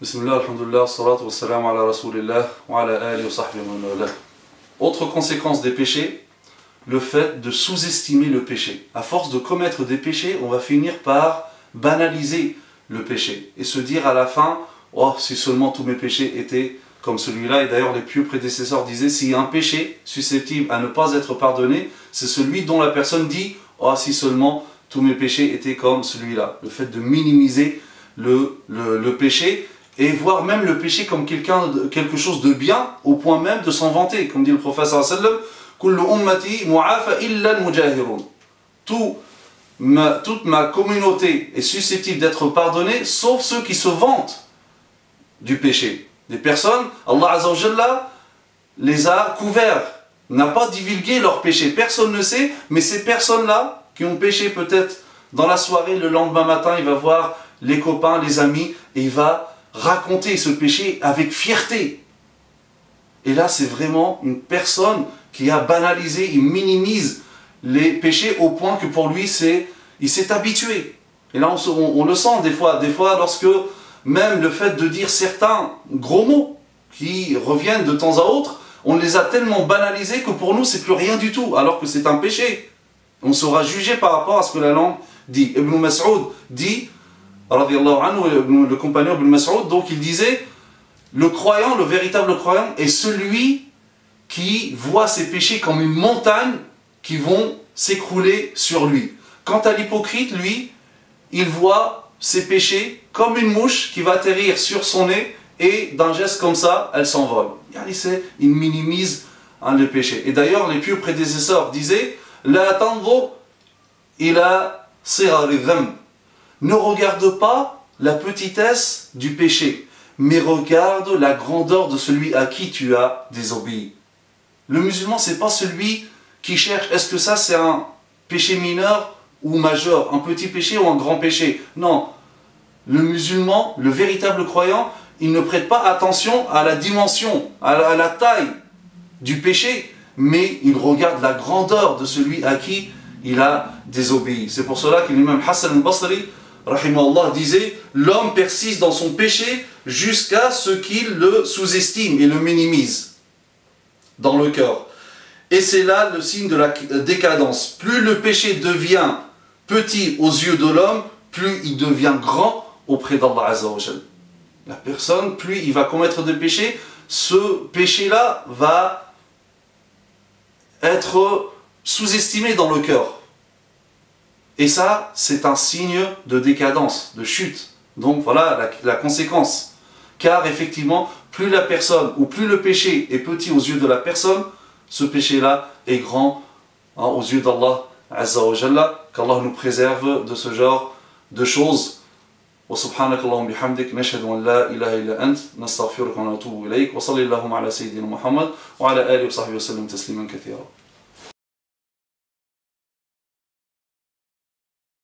Bismillah, alhamdulillah, salatu wassalam ala rasulillah wa ala alihi wa sahbihi wa man walah. Autre conséquence des péchés, le fait de sous-estimer le péché. À force de commettre des péchés, on va finir par banaliser le péché et se dire à la fin, oh, si seulement tous mes péchés étaient comme celui-là. Et d'ailleurs, les pieux prédécesseurs disaient, s'il y a un péché susceptible à ne pas être pardonné, c'est celui dont la personne dit, oh, si seulement tous mes péchés étaient comme celui-là. Le fait de minimiser le péché et voir même le péché comme quelque chose de bien, au point même de s'en vanter. Comme dit le prophète sallallahu alayhi wa sallam, Kullu ummati mu'afa illa al-mujahirun. Toute ma communauté est susceptible d'être pardonnée, sauf ceux qui se vantent du péché. Des personnes, Allah Azza wa Jalla les a couverts, n'a pas divulgué leurs péchés. Personne ne sait, mais ces personnes-là, qui ont péché peut-être dans la soirée, le lendemain matin, il va voir les copains, les amis, et il va raconter ce péché avec fierté. Et là, c'est vraiment une personne qui a banalisé, il minimise les péchés au point que pour lui, il s'est habitué. Et là, on le sent des fois lorsque même le fait de dire certains gros mots qui reviennent de temps à autre, on les a tellement banalisés que pour nous, c'est plus rien du tout, alors que c'est un péché. On sera jugé par rapport à ce que la langue dit. Ibn Mas'ud dit, le compagnon Ibn Mas'ud, donc il disait, le croyant, le véritable croyant, est celui qui voit ses péchés comme une montagne qui vont s'écrouler sur lui. Quant à l'hypocrite, lui, il voit ses péchés comme une mouche qui va atterrir sur son nez et d'un geste comme ça, elle s'envole. Il minimise le péché. Et d'ailleurs, les pieux prédécesseurs disaient, La tanzur ila sirari dhanb. Ne regarde pas la petitesse du péché, mais regarde la grandeur de celui à qui tu as désobéi. Le musulman, c'est pas celui qui cherche, est-ce que ça c'est un péché mineur ou majeur, un petit péché ou un grand péché. Non, le musulman, le véritable croyant, il ne prête pas attention à la dimension, à la taille du péché, mais il regarde la grandeur de celui à qui il a désobéi. C'est pour cela que l'imam Hassan al-Basri, rahimahullah, disait, l'homme persiste dans son péché jusqu'à ce qu'il le sous-estime et le minimise dans le cœur. Et c'est là le signe de la décadence. Plus le péché devient petit aux yeux de l'homme, plus il devient grand auprès d'Allah Azza wa Jal. La personne, plus il va commettre des péchés, ce péché-là va être sous-estimé dans le cœur. Et ça, c'est un signe de décadence, de chute. Donc voilà la conséquence. Car effectivement, plus la personne, ou plus le péché est petit aux yeux de la personne, ce péché-là est grand aux yeux d'Allah Azza wa Jalla. Qu'Allah nous préserve de ce genre de choses. وسبحانك اللهم بحمدك نشهد أن لا إله إلا أنت نستغفرك ونتوب إليك وصلى اللهم على سيدنا محمد وعلى آله وصحبه وسلم تسليما كثيرا.